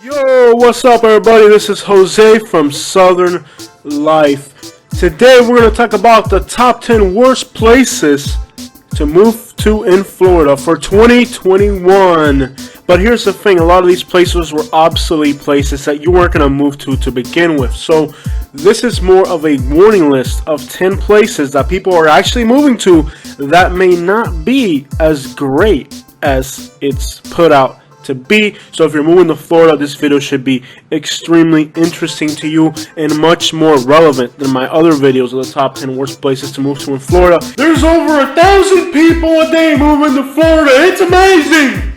Yo, what's up everybody? This is Jose from Southern Life. Today we're going to talk about the top 10 worst places to move to in Florida for 2021. But here's the thing, a lot of these places were obsolete places that you weren't going to move to begin with. So this is more of a warning list of 10 places that people are actually moving to that may not be as great as it's put out to be. So if you're moving to Florida, this video should be extremely interesting to you and much more relevant than my other videos of the top 10 worst places to move to in Florida. There's over 1,000 people a day moving to Florida. It's amazing.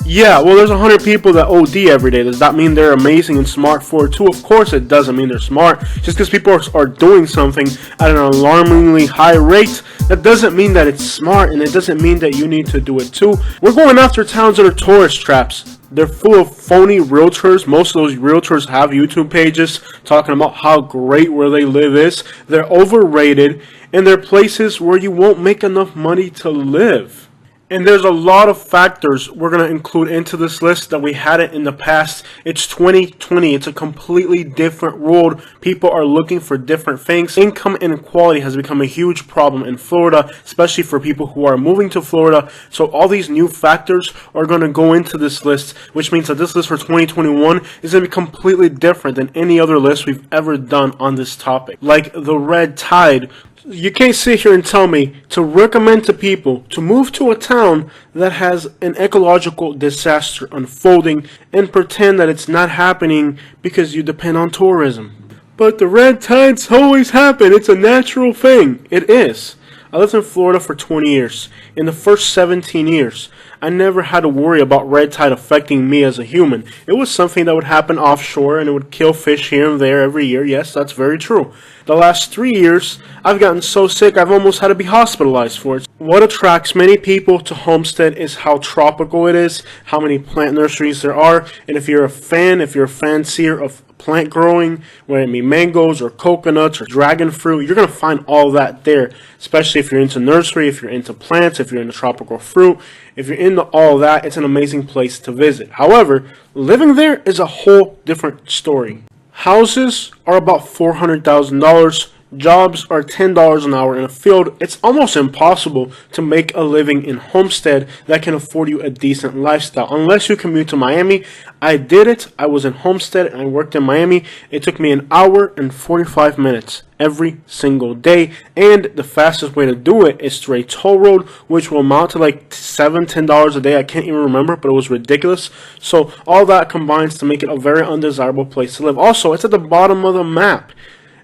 Yeah, well, there's 100 people that OD every day. Does that mean they're amazing and smart for it too? Of course it doesn't mean they're smart. Just because people are doing something at an alarmingly high rate, that doesn't mean that it's smart, and it doesn't mean that you need to do it too. We're going after towns that are tourist traps. They're full of phony realtors. Most of those realtors have YouTube pages talking about how great where they live is. They're overrated, and they're places where you won't make enough money to live. And there's a lot of factors we're going to include into this list that we hadn't in the past. It's 2020. It's a completely different world. People are looking for different things. Income inequality has become a huge problem in Florida, especially for people who are moving to Florida. So all these new factors are going to go into this list, which means that this list for 2021 is going to be completely different than any other list we've ever done on this topic. Like the red tide. You can't sit here and tell me to recommend to people to move to a town that has an ecological disaster unfolding and pretend that it's not happening because you depend on tourism. But the red tides always happen. It's a natural thing. It is. I lived in Florida for 20 years. In the first 17 years, I never had to worry about red tide affecting me as a human. It was something that would happen offshore and it would kill fish here and there every year. Yes, that's very true. The last 3 years, I've gotten so sick I've almost had to be hospitalized for it. What attracts many people to Homestead is how tropical it is, how many plant nurseries there are, and if you're a fancier of plant growing, whether it be mangoes or coconuts or dragon fruit, you're going to find all that there, especially if you're into nursery, if you're into plants, if you're into tropical fruit. If you're into all that, it's an amazing place to visit. However, living there is a whole different story. Houses are about $400,000. Jobs are $10 an hour in a field. It's almost impossible to make a living in Homestead that can afford you a decent lifestyle unless you commute to Miami. I did it. I was in Homestead and I worked in Miami. It took me 1 hour and 45 minutes every single day, and the fastest way to do it is through a toll road, which will amount to like $10 a day. I can't even remember, but it was ridiculous. So all that combines to make it a very undesirable place to live. Also, it's at the bottom of the map.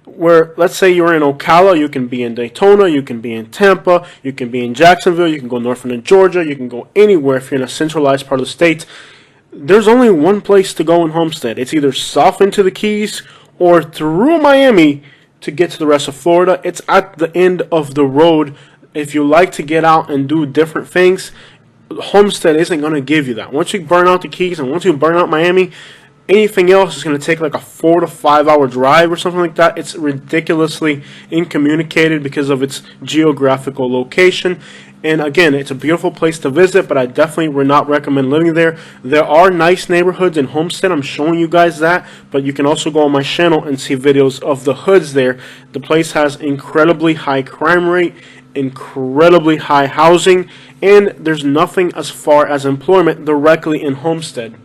Where, let's say you're in Ocala, you can be in Daytona, you can be in Tampa, you can be in Jacksonville, you can go north into Georgia, you can go anywhere if you're in a centralized part of the state. There's only one place to go in Homestead. It's either south into the Keys or through Miami to get to the rest of Florida. It's at the end of the road. If you like to get out and do different things, Homestead isn't going to give you that. Once you burn out the Keys and once you burn out Miami, anything else is going to take like a 4 to 5 hour drive or something like that. It's ridiculously incommunicated because of its geographical location. And again, it's a beautiful place to visit, but I definitely would not recommend living there. There are nice neighborhoods in Homestead. I'm showing you guys that, but you can also go on my channel and see videos of the hoods there. The place has incredibly high crime rate, incredibly high housing, and there's nothing as far as employment directly in Homestead.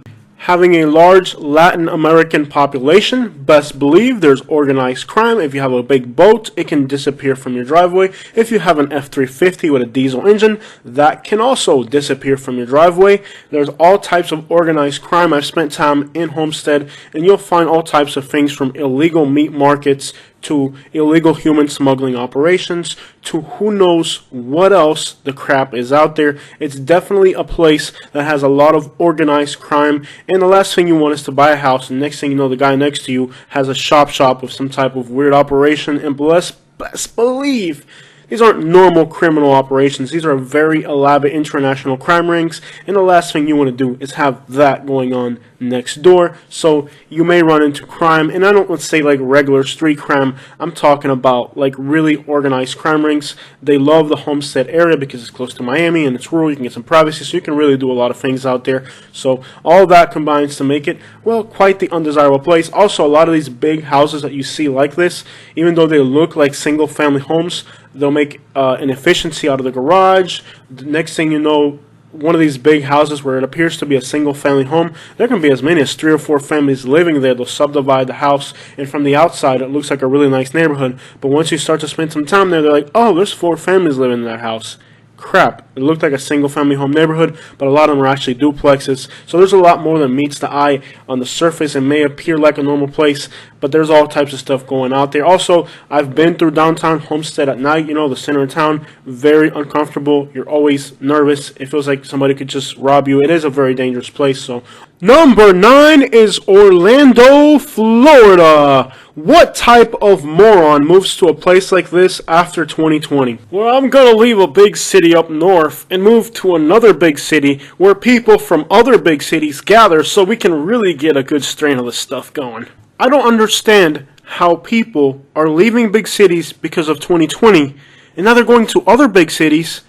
Having a large Latin American population, best believe there's organized crime. If you have a big boat, it can disappear from your driveway. If you have an F-350 with a diesel engine, that can also disappear from your driveway. There's all types of organized crime. I've spent time in Homestead, and you'll find all types of things from illegal meat markets to illegal human smuggling operations to who knows what else the crap is out there. It's definitely a place that has a lot of organized crime, and the last thing you want is to buy a house and next thing you know the guy next to you has a shop with some type of weird operation, and best believe These aren't normal criminal operations. These are very elaborate international crime rings, and the last thing you want to do is have that going on next door. So you may run into crime, and I don't want to say like regular street crime. I'm talking about like really organized crime rings. They love the Homestead area because it's close to Miami and it's rural. You can get some privacy, so you can really do a lot of things out there. So all that combines to make it, well, quite the undesirable place. Also, a lot of these big houses that you see like this, even though they look like single family homes, they'll make an efficiency out of the garage. The next thing you know, one of these big houses where it appears to be a single family home, there can be as many as 3 or 4 families living there. They'll subdivide the house, and from the outside it looks like a really nice neighborhood, but once you start to spend some time there, they're like, oh, there's 4 families living in that house. Crap, it looked like a single family home neighborhood, but a lot of them are actually duplexes. So there's a lot more than meets the eye on the surface. It may appear like a normal place, but there's all types of stuff going out there. Also, I've been through downtown Homestead at night, you know, the center of town. Very uncomfortable. You're always nervous. It feels like somebody could just rob you. It is a very dangerous place. So number 9 is Orlando, Florida. What type of moron moves to a place like this after 2020? Well, I'm gonna leave a big city up north and move to another big city where people from other big cities gather so we can really get a good strain of this stuff going. I don't understand how people are leaving big cities because of 2020 and now they're going to other big cities.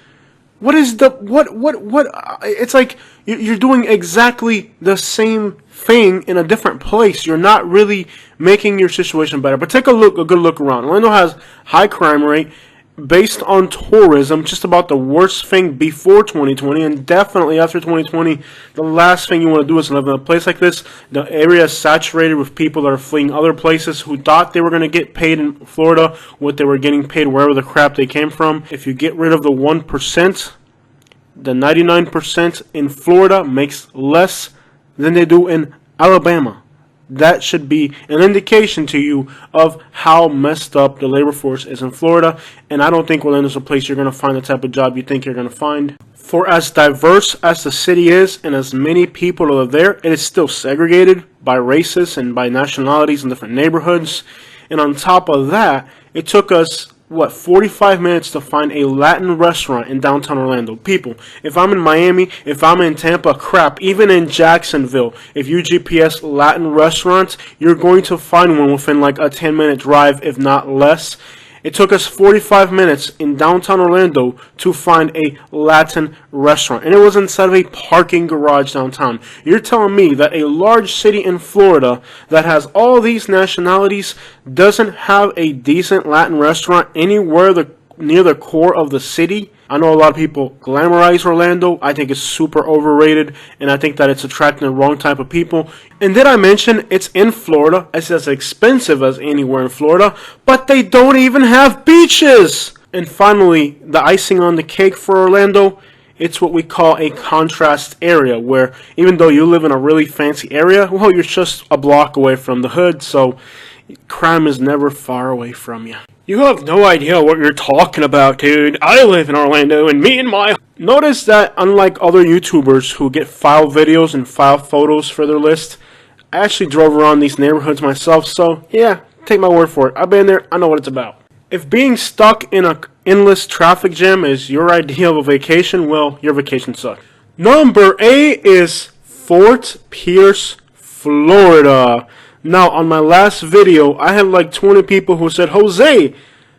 What is the, what, it's like you're doing exactly the same thing in a different place. You're not really making your situation better. But take a good look around. Orlando has high crime rate based on tourism, just about the worst thing before 2020, and definitely after 2020, the last thing you want to do is live in a place like this. The area is saturated with people that are fleeing other places who thought they were going to get paid in Florida what they were getting paid wherever the crap they came from. If you get rid of the 1%, the 99% in Florida makes less than they do in Alabama. That should be an indication to you of how messed up the labor force is in Florida. And I don't think Orlando's a place you're going to find the type of job you think you're going to find. For as diverse as the city is and as many people are there, it is still segregated by races and by nationalities in different neighborhoods. And on top of that, it took us 45 minutes to find a Latin restaurant in downtown Orlando. People, if I'm in Miami, if I'm in Tampa, crap, even in Jacksonville, if you GPS Latin restaurants, you're going to find one within like a 10-minute drive, if not less. It took us 45 minutes in downtown Orlando to find a Latin restaurant, and it was inside of a parking garage downtown. You're telling me that a large city in Florida that has all these nationalities doesn't have a decent Latin restaurant anywhere near the core of the city? I know a lot of people glamorize Orlando. I think it's super overrated, and I think that it's attracting the wrong type of people. And did I mention it's in Florida? It's as expensive as anywhere in Florida, but they don't even have beaches. And finally, the icing on the cake for Orlando, it's what we call a contrast area, where even though you live in a really fancy area, well, you're just a block away from the hood, so crime is never far away from you. You have no idea what you're talking about, dude. I live in Orlando, and me and my... Notice that unlike other YouTubers who get file videos and file photos for their list, I actually drove around these neighborhoods myself, so yeah, take my word for it. I've been there, I know what it's about. If being stuck in an endless traffic jam is your idea of a vacation, well, your vacation sucks. Number 8 is Fort Pierce, Florida. Now, on my last video, I had like 20 people who said, Jose,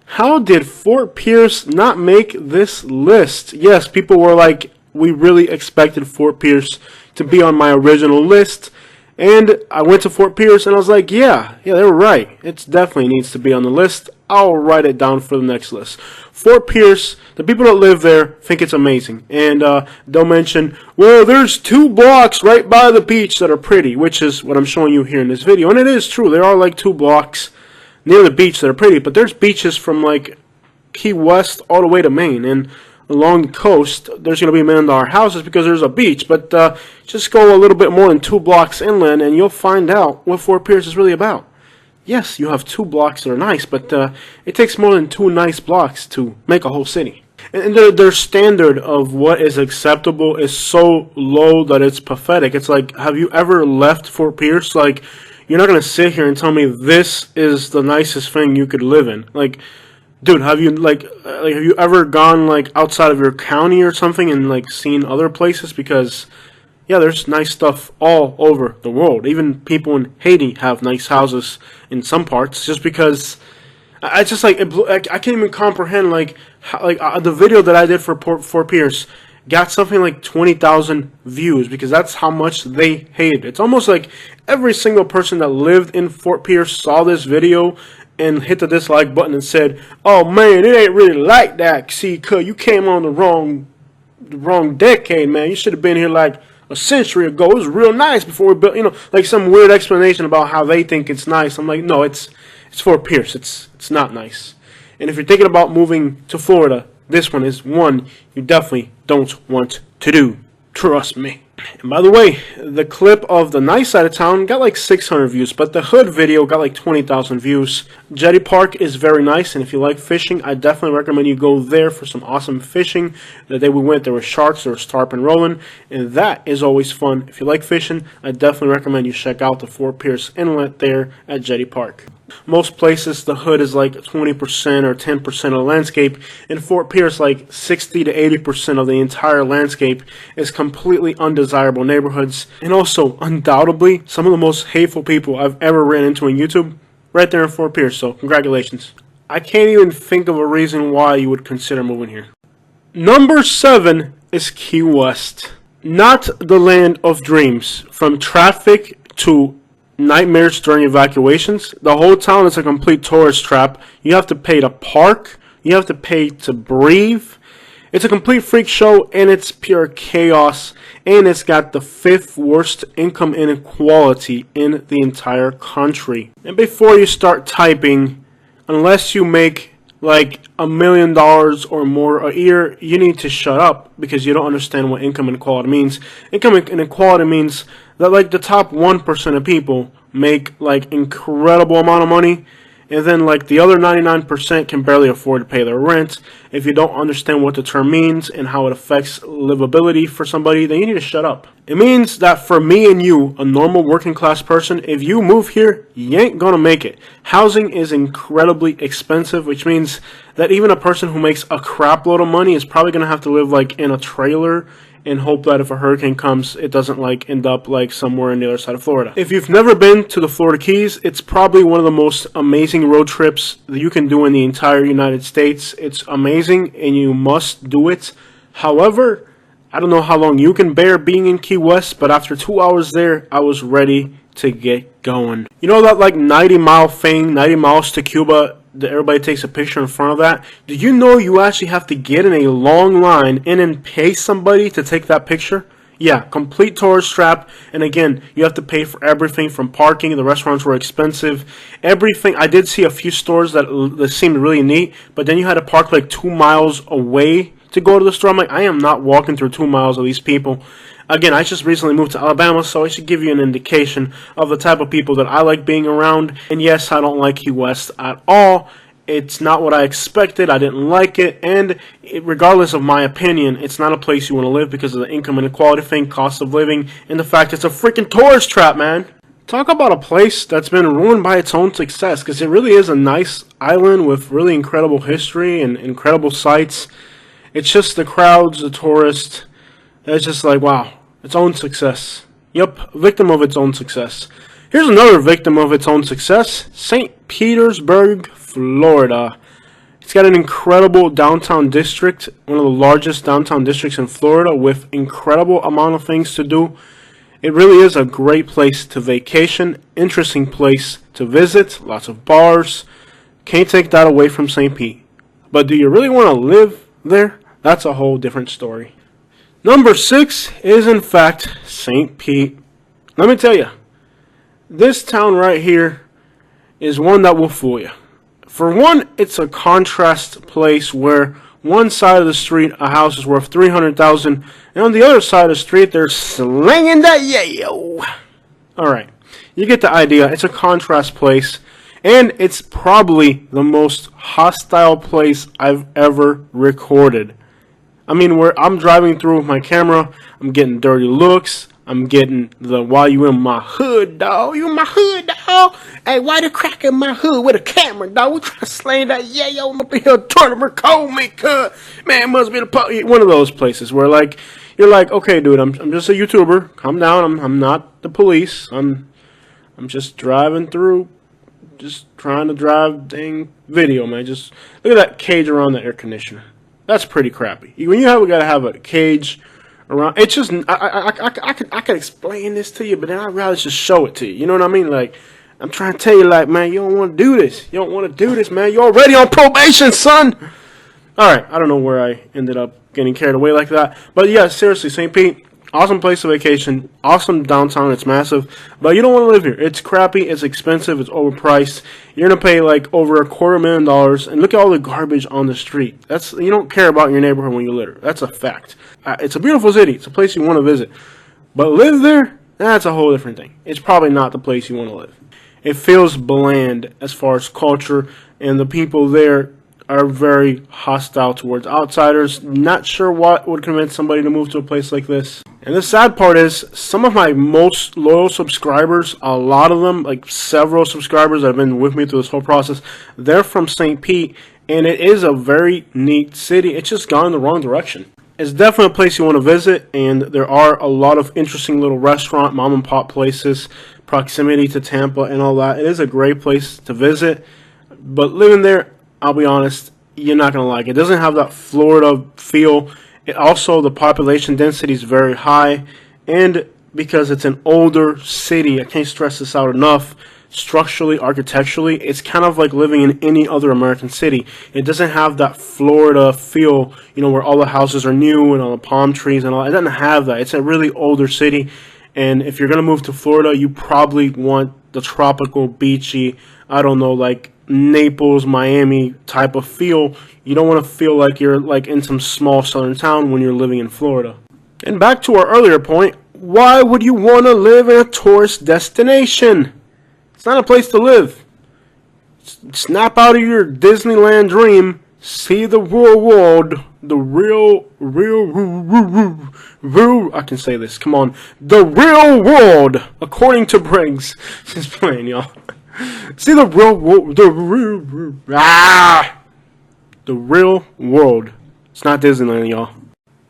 how did Fort Pierce not make this list? Yes, people were like, we really expected Fort Pierce to be on my original list. And I went to Fort Pierce and I was like, yeah, they were right. It definitely needs to be on the list. I'll write it down for the next list. Fort Pierce, the people that live there think it's amazing. And they'll mention, well, there's 2 blocks right by the beach that are pretty, which is what I'm showing you here in this video. And it is true. There are like 2 blocks near the beach that are pretty. But there's beaches from like Key West all the way to Maine. And along the coast, there's going to be $1 million houses because there's a beach. But just go a little bit more than 2 blocks inland and you'll find out what Fort Pierce is really about. Yes, you have 2 blocks that are nice, but it takes more than 2 nice blocks to make a whole city. And their standard of what is acceptable is so low that it's pathetic. It's like, have you ever left Fort Pierce? Like, you're not going to sit here and tell me this is the nicest thing you could live in. Like, Dude, have you have you ever gone like outside of your county or something and like seen other places? Because yeah, there's nice stuff all over the world. Even people in Haiti have nice houses in some parts. Just because I just I can't even comprehend the video that I did for Fort Pierce got something like 20,000 views because that's how much they hate it. It's almost like every single person that lived in Fort Pierce saw this video and hit the dislike button and said, "Oh man, it ain't really like that. See, cuz you came on the wrong decade, man. You should have been here like a century ago. It was real nice before we built, like some weird explanation about how they think it's nice." I'm like, "No, it's Fort Pierce. It's not nice." And if you're thinking about moving to Florida, this one is one you definitely don't want to do. Trust me. And by the way, the clip of the nice side of town got like 600 views, but the hood video got like 20,000 views. Jetty Park is very nice, and if you like fishing, I definitely recommend you go there for some awesome fishing. The day we went, there were sharks, there was tarpon rolling, and that is always fun. If you like fishing, I definitely recommend you check out the Fort Pierce Inlet there at Jetty Park. Most places, the hood is like 20% or 10% of the landscape. In Fort Pierce, like 60 to 80% of the entire landscape is completely undesirable neighborhoods. And also, undoubtedly, some of the most hateful people I've ever ran into on YouTube, right there in Fort Pierce, so congratulations. I can't even think of a reason why you would consider moving here. Number 7 is Key West. Not the land of dreams. From traffic to nightmares during evacuations, the whole town is a complete tourist trap. You have to pay to park, you have to pay to breathe. It's a complete freak show, and it's pure chaos, and it's got the 5th worst income inequality in the entire country. And before you start typing, unless you make like $1 million or more a year, you need to shut up because you don't understand what income inequality means. Income inequality means that like the top 1% of people make like incredible amount of money, and then like the other 99% can barely afford to pay their rent. If you don't understand what the term means and how it affects livability for somebody, then you need to shut up. It means that for me and you, a normal working class person, if you move here, you ain't gonna make it. Housing is incredibly expensive, which means that even a person who makes a crap load of money is probably gonna have to live like in a trailer and hope that if a hurricane comes, it doesn't like end up like somewhere on the other side of Florida. If you've never been to the Florida Keys, it's probably one of the most amazing road trips that you can do in the entire United States. It's amazing and you must do it. However, I don't know how long you can bear being in Key West, but after 2 hours there, I was ready to get going. You know that like 90-mile thing, 90 miles to Cuba, that everybody takes a picture in front of that? Did you know you actually have to get in a long line and then pay somebody to take that picture? Yeah, complete tourist trap. And again, you have to pay for everything from parking. The restaurants were expensive. Everything. I did see a few stores that seemed really neat, but then you had to park like 2 miles away to go to the store. I'm like, I am not walking through 2 miles of these people. Again, I just recently moved to Alabama, so I should give you an indication of the type of people that I like being around. And yes, I don't like Key West at all. It's not what I expected. I didn't like it. And regardless of my opinion, it's not a place you want to live because of the income inequality thing, cost of living, and the fact it's a freaking tourist trap, man. Talk about a place that's been ruined by its own success, because it really is a nice island with really incredible history and incredible sights. It's just the crowds, the tourists. It's just like, wow, its own success. Yep, victim of its own success. Here's another victim of its own success, St. Petersburg, Florida. It's got an incredible downtown district, one of the largest downtown districts in Florida, with incredible amount of things to do. It really is a great place to vacation, interesting place to visit, lots of bars. Can't take that away from St. Pete. But do you really want to live there? That's a whole different story. Number 6 is, in fact, St. Pete. Let me tell you, this town right here is one that will fool you. For one, it's a contrast place where one side of the street, a house is worth $300,000, and on the other side of the street, they're slinging that yayo. All right, you get the idea. It's a contrast place, and it's probably the most hostile place I've ever recorded. I mean, where I'm driving through with my camera, I'm getting dirty looks, I'm getting the "why you in my hood, dog? You in my hood, dog? Hey, why the crack in my hood with a camera, dog? We trying to slay that yayo up here, tournament cold me, cuz. Man, it must be one of those places where, like, you're like, okay, dude, I'm just a YouTuber. Calm down. I'm not the police. I'm just driving through, just trying to drive dang video, man. Just look at that cage around the air conditioner. That's pretty crappy. When you gotta have a cage around, it's just I could explain this to you, but then I'd rather just show it to you. You know what I mean? Like, I'm trying to tell you, like, man, you don't want to do this. You don't want to do this, man. You're already on probation, son. All right, I don't know where I ended up getting carried away like that, but yeah, seriously, St. Pete, awesome place to vacation, awesome downtown, it's massive, but you don't want to live here. It's crappy, it's expensive, it's overpriced. You're going to pay like over $250,000, and look at all the garbage on the street. You don't care about your neighborhood when you litter. That's a fact. It's a beautiful city. It's a place you want to visit. But live there, that's a whole different thing. It's probably not the place you want to live. It feels bland as far as culture, and the people there are very hostile towards outsiders. Not sure what would convince somebody to move to a place like this. And the sad part is, some of my most loyal subscribers, a lot of them, like several subscribers that have been with me through this whole process, they're from St. Pete, and it is a very neat city. It's just gone in the wrong direction. It's definitely a place you want to visit, and there are a lot of interesting little restaurant, mom and pop places, proximity to Tampa and all that. It is a great place to visit, but living there, I'll be honest, you're not going to like it. It doesn't have that Florida feel. The population density is very high, and because it's an older city, I can't stress this out enough, structurally, architecturally, it's kind of like living in any other American city. It doesn't have that Florida feel, where all the houses are new and all the palm trees and all. It doesn't have that. It's a really older city, and if you're going to move to Florida, you probably want the tropical, beachy, I don't know, like Naples, Miami type of feel. You don't want to feel like you're like in some small southern town when you're living in Florida. And back to our earlier point, why would you want to live in a tourist destination? It's not a place to live. Snap out of your Disneyland dream. See the real world. The real, I can say this. Come on. The real world, according to Briggs. Just playing, y'all. See the real world. The real world. It's not Disneyland, y'all.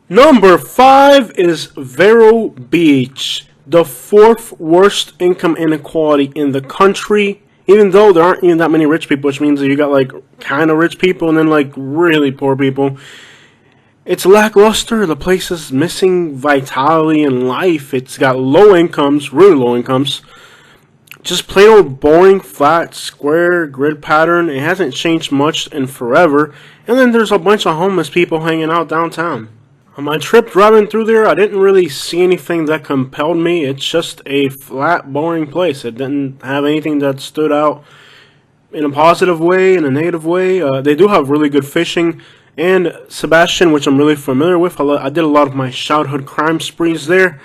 Number 5 is Vero Beach, the 4th worst income inequality in the country. Even though there aren't even that many rich people, which means that you got like kind of rich people and then like really poor people. It's lackluster. The place is missing vitality and life. It's got low incomes, really low incomes. Just plain old boring, flat, square grid pattern. It hasn't changed much in forever. And then there's a bunch of homeless people hanging out downtown. On my trip driving through there, I didn't really see anything that compelled me. It's just a flat, boring place. It didn't have anything that stood out in a positive way, in a negative way. They do have really good fishing. And Sebastian, which I'm really familiar with, I did a lot of my childhood crime sprees there.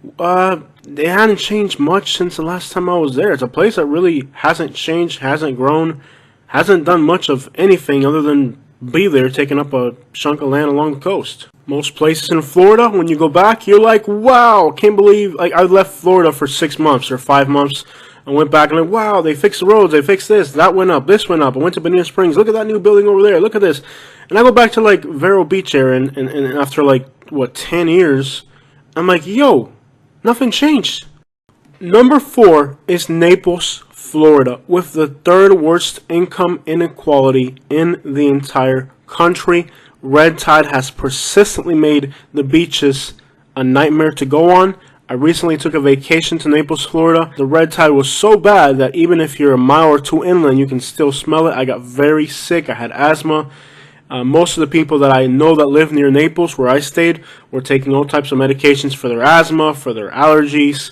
They hadn't changed much since the last time I was there. It's a place that really hasn't changed, hasn't grown, hasn't done much of anything other than be there, taking up a chunk of land along the coast. Most places in Florida, when you go back, you're like, wow, can't believe, like, I left Florida for 6 months or 5 months. I went back and like, wow, they fixed the roads, they fixed this, that went up, this went up. I went to Bonita Springs, look at that new building over there, look at this. And I go back to like Vero Beach area, and after like, 10 years, I'm like, yo, nothing changed. Number 4 is Naples, Florida, with the 3rd worst income inequality in the entire country. Red tide has persistently made the beaches a nightmare to go on. I recently took a vacation to Naples, Florida. The red tide was so bad that even if you're a mile or 2 inland, you can still smell it. I got very sick. I had asthma. Most of the people that I know that live near Naples, where I stayed, were taking all types of medications for their asthma, for their allergies.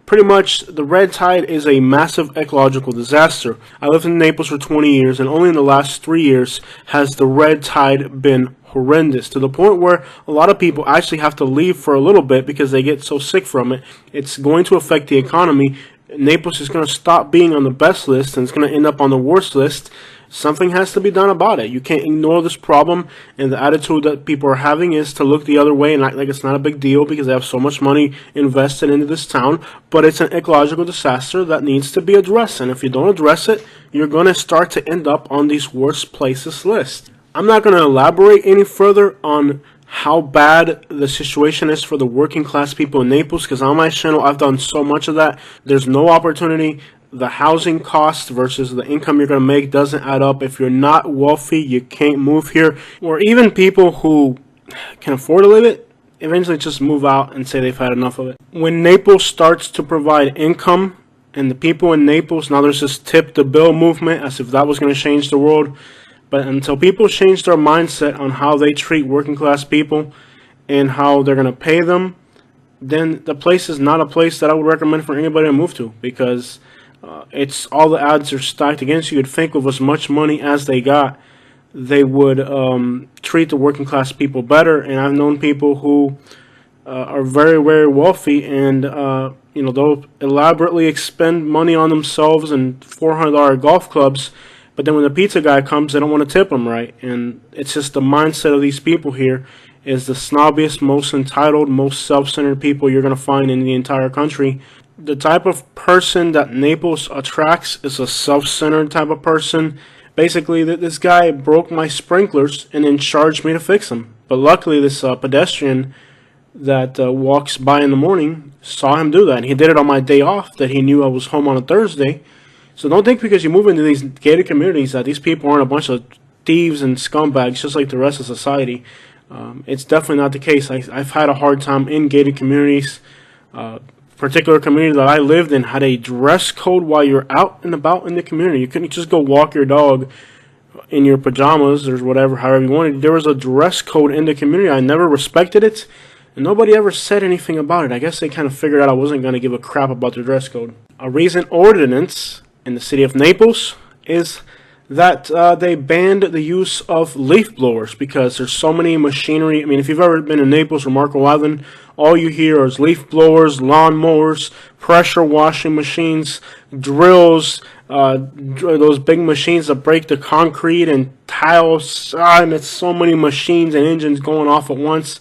Pretty much, the red tide is a massive ecological disaster. I lived in Naples for 20 years, and only in the last 3 years has the red tide been horrendous, to the point where a lot of people actually have to leave for a little bit because they get so sick from it. It's going to affect the economy. Naples is going to stop being on the best list, and it's going to end up on the worst list. Something has to be done about it. You can't ignore this problem, and the attitude that people are having is to look the other way and act like it's not a big deal because they have so much money invested into this town. But it's an ecological disaster that needs to be addressed, and if you don't address it, you're going to start to end up on these worst places list. I'm not going to elaborate any further on how bad the situation is for the working class people in Naples, because on my channel I've done so much of that. There's no opportunity. The housing cost versus the income you're going to make doesn't add up. If you're not wealthy, you can't move here. Or even people who can afford to live it eventually just move out and say they've had enough of it. When Naples starts to provide income, and the people in Naples, now there's this tip the bill movement as if that was going to change the world. But until people change their mindset on how they treat working class people and how they're going to pay them, then the place is not a place that I would recommend for anybody to move to, because it's all the odds are stacked against you. You'd think with as much money as they got, they would treat the working class people better. And I've known people who are very, very wealthy, and they'll elaborately expend money on themselves and $400 golf clubs. But then when the pizza guy comes, they don't want to tip him right. And it's just the mindset of these people here is the snobbiest, most entitled, most self-centered people you're going to find in the entire country. The type of person that Naples attracts is a self-centered type of person. Basically, this guy broke my sprinklers and then charged me to fix them. But luckily, this pedestrian that walks by in the morning saw him do that. And he did it on my day off that he knew I was home on a Thursday. So don't think because you move into these gated communities that these people aren't a bunch of thieves and scumbags just like the rest of society. It's definitely not the case. I've had a hard time in gated communities. Particular community that I lived in had a dress code while you're out and about in the community. You couldn't just go walk your dog in your pajamas or whatever, however you wanted. There was a dress code in the community. I never respected it, and nobody ever said anything about it. I guess they kind of figured out I wasn't going to give a crap about their dress code. A recent ordinance in the city of Naples is that they banned the use of leaf blowers because there's so many machinery. I mean, if you've ever been in Naples or Marco Island, all you hear is leaf blowers, lawn mowers, pressure washing machines, drills, those big machines that break the concrete and tiles, and it's so many machines and engines going off at once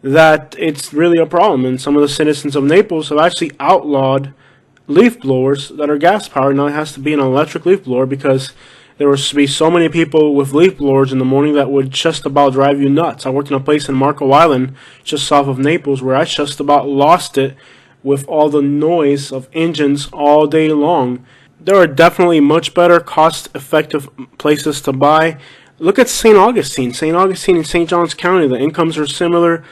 that it's really a problem. And some of the citizens of Naples have actually outlawed leaf blowers that are gas powered. Now it has to be an electric leaf blower because there was to be so many people with leaf blowers in the morning that would just about drive you nuts. I worked in a place in Marco Island just south of Naples where I just about lost it with all the noise of engines all day long. There are definitely much better cost-effective places to buy. Look at St. Augustine. St. Augustine and St. Johns County, the incomes are similar.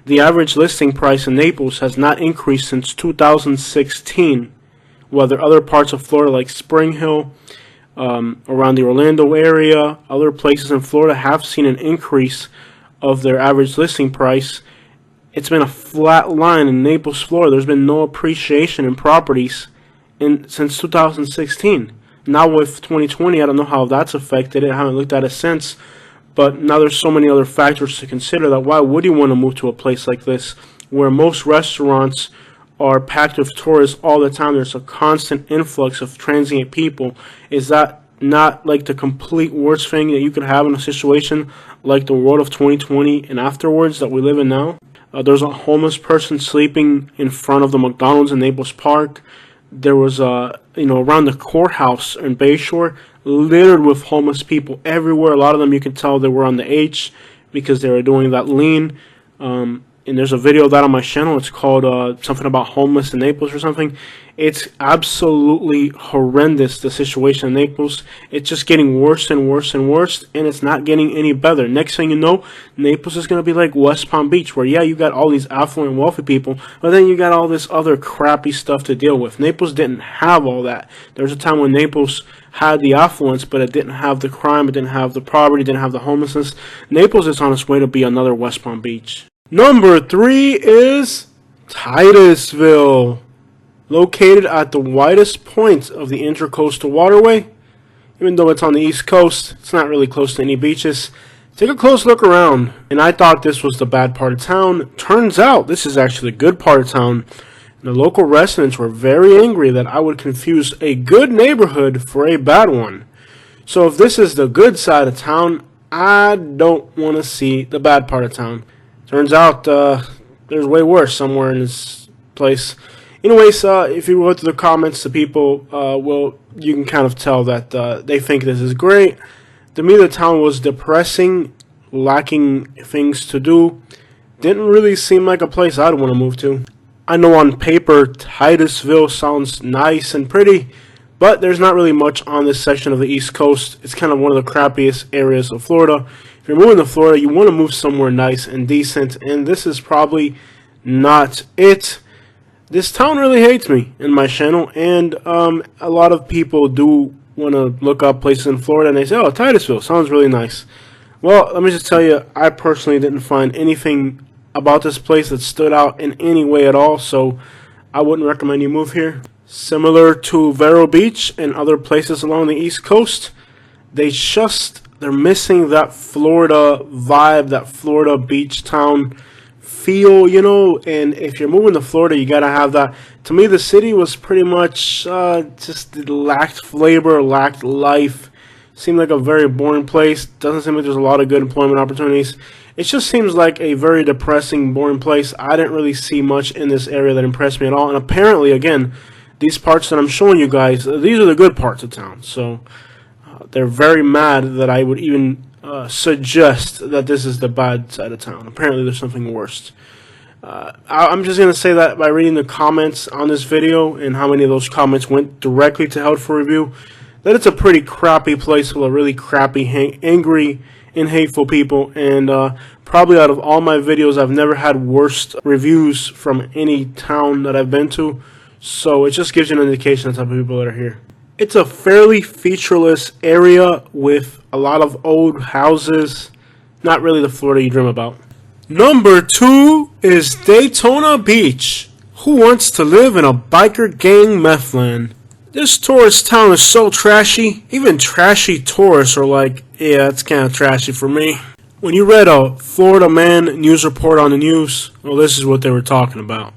The average listing price in Naples has not increased since 2016, while there are other parts of Florida like Spring Hill, around the Orlando area, other places in Florida have seen an increase of their average listing price. It's been a flat line in Naples, Florida. There's been no appreciation in properties since 2016. Now with 2020, I don't know how that's affected it. I haven't looked at it since. But now there's so many other factors to consider that why would you want to move to a place like this where most restaurants are packed with tourists all the time? There's a constant influx of transient people. Is that not like the complete worst thing that you could have in a situation like the world of 2020 and afterwards that we live in now? There's a homeless person sleeping in front of the McDonald's in Naples Park. There was around the courthouse in Bayshore, littered with homeless people everywhere. A lot of them you could tell they were on the H because they were doing that lean. And there's a video of that on my channel. It's called something about homeless in Naples or something. It's absolutely horrendous, the situation in Naples. It's just getting worse and worse and worse, and it's not getting any better. Next thing you know, Naples is going to be like West Palm Beach, where, yeah, you got all these affluent, wealthy people, but then you got all this other crappy stuff to deal with. Naples didn't have all that. There was a time when Naples had the affluence, but it didn't have the crime, it didn't have the poverty, it didn't have the homelessness. Naples is on its way to be another West Palm Beach. Number 3 is Titusville. Located at the widest point of the Intracoastal Waterway. Even though it's on the East Coast, it's not really close to any beaches. Take a close look around. And I thought this was the bad part of town. Turns out this is actually the good part of town. The local residents were very angry that I would confuse a good neighborhood for a bad one. So if this is the good side of town, I don't want to see the bad part of town. Turns out there's way worse somewhere in this place. Anyways, if you go to the comments, the people, you can kind of tell that they think this is great. To me, the town was depressing, lacking things to do. Didn't really seem like a place I'd want to move to. I know on paper, Titusville sounds nice and pretty, but there's not really much on this section of the East Coast. It's kind of one of the crappiest areas of Florida. If you're moving to Florida, you want to move somewhere nice and decent, and this is probably not it. This town really hates me in my channel, and a lot of people do want to look up places in Florida, and they say, oh, Titusville sounds really nice. Well, let me just tell you, I personally didn't find anything about this place that stood out in any way at all, so I wouldn't recommend you move here. Similar to Vero Beach and other places along the East Coast, they're missing that Florida vibe, that Florida beach town feel, you know. And if you're moving to Florida, you gotta have that. To me, the city was pretty much just lacked flavor, lacked life. Seemed like a very boring place. Doesn't seem like there's a lot of good employment opportunities. It just seems like a very depressing, boring place. I didn't really see much in this area that impressed me at all. And apparently, again, these parts that I'm showing you guys, these are the good parts of town. So they're very mad that I would even suggest that this is the bad side of town. Apparently there's something worse. I'm just going to say that by reading the comments on this video and how many of those comments went directly to Helpful Review, that it's a pretty crappy place full of really crappy, angry, and hateful people. And probably out of all my videos, I've never had worst reviews from any town that I've been to. So it just gives you an indication of the type of people that are here. It's a fairly featureless area with a lot of old houses. Not really the Florida you dream about. Number 2 is Daytona Beach. Who wants to live in a biker gang meth land? This tourist town is so trashy. Even trashy tourists are like, yeah, it's kind of trashy for me. When you read a Florida Man news report on the news, well, this is what they were talking about.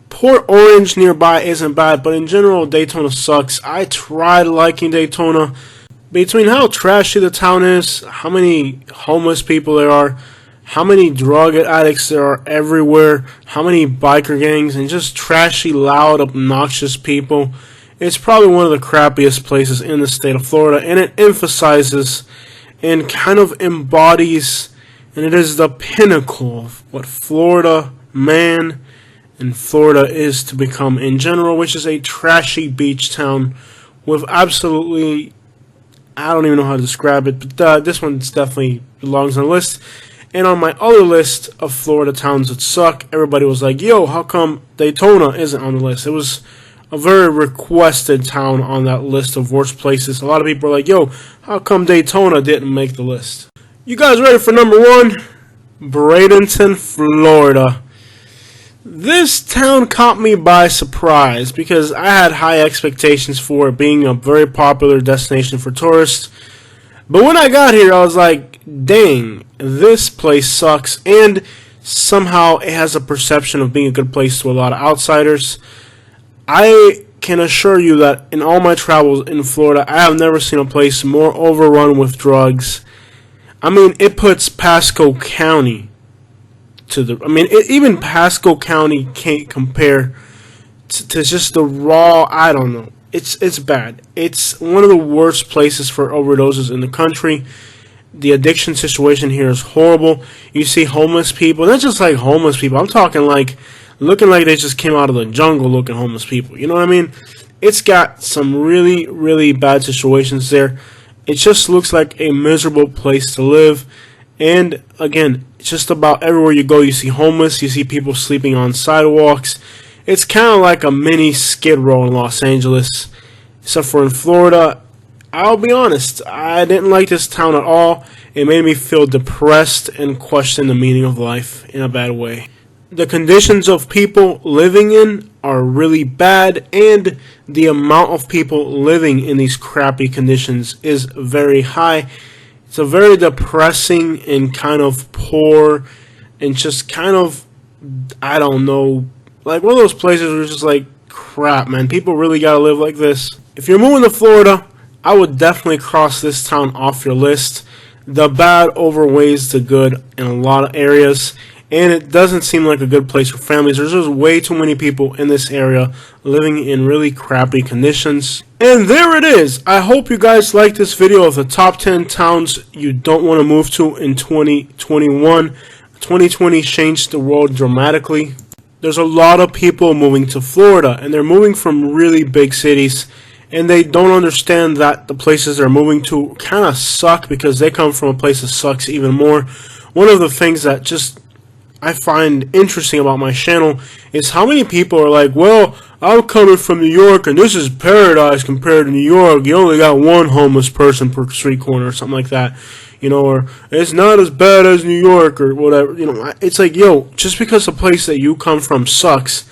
Port Orange nearby isn't bad, but in general, Daytona sucks. I tried liking Daytona. Between how trashy the town is, how many homeless people there are, how many drug addicts there are everywhere, how many biker gangs, and just trashy, loud, obnoxious people, it's probably one of the crappiest places in the state of Florida, and it emphasizes and kind of embodies, and it is the pinnacle of what Florida Man and Florida is to become in general, which is a trashy beach town with absolutely, I don't even know how to describe it, but this one definitely belongs on the list. And on my other list of Florida towns that suck, everybody was like, yo, how come Daytona isn't on the list? It was a very requested town on that list of worst places. A lot of people are like, yo, how come Daytona didn't make the list? You guys ready for number 1? Bradenton, Florida. This town caught me by surprise because I had high expectations for it being a very popular destination for tourists. But when I got here, I was like, dang, this place sucks. And somehow it has a perception of being a good place to a lot of outsiders. I can assure you that in all my travels in Florida, I have never seen a place more overrun with drugs. I mean, it puts Pasco County even Pasco County can't compare to just the raw, I don't know. It's bad. It's one of the worst places for overdoses in the country. The addiction situation here is horrible. You see homeless people, not just like homeless people. I'm talking like looking like they just came out of the jungle looking homeless people. You know what I mean? It's got some really, really bad situations there. It just looks like a miserable place to live. And again, just about everywhere you go, you see homeless, you see people sleeping on sidewalks. It's kind of like a mini Skid Row in Los Angeles. Except for in Florida, I'll be honest, I didn't like this town at all. It made me feel depressed and question the meaning of life in a bad way. The conditions of people living in are really bad, and the amount of people living in these crappy conditions is very high. It's a very depressing and kind of poor and just kind of, I don't know, like one of those places where it's just like, crap, man, people really gotta live like this. If you're moving to Florida, I would definitely cross this town off your list. The bad overweighs the good in a lot of areas, and it doesn't seem like a good place for families. There's just way too many people in this area living in really crappy conditions. And there it is. I hope you guys liked this video of the top 10 towns you don't want to move to in 2021. 2020 changed the world dramatically. There's a lot of people moving to Florida, and they're moving from really big cities, and they don't understand that the places they're moving to kind of suck because they come from a place that sucks even more. One of the things that just I find interesting about my channel is how many people are like, well, I'm coming from New York and this is paradise compared to New York. You only got one homeless person per street corner or something like that. You know, or it's not as bad as New York or whatever. You know, it's like, yo, just because the place that you come from sucks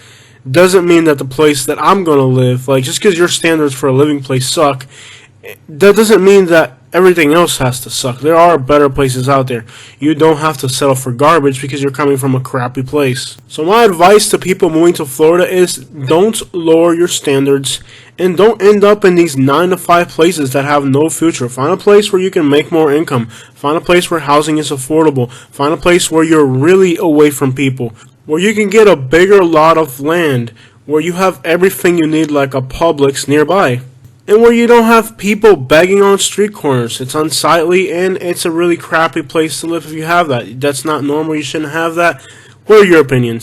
doesn't mean that the place that I'm going to live, like just because your standards for a living place suck, that doesn't mean that everything else has to suck. There are better places out there. You don't have to settle for garbage because you're coming from a crappy place. So my advice to people moving to Florida is don't lower your standards and don't end up in these 9-to-5 places that have no future. Find a place where you can make more income. Find a place where housing is affordable. Find a place where you're really away from people, where you can get a bigger lot of land, where you have everything you need like a Publix nearby, and where you don't have people begging on street corners. It's unsightly and it's a really crappy place to live if you have that. That's not normal. You shouldn't have that. What are your opinions?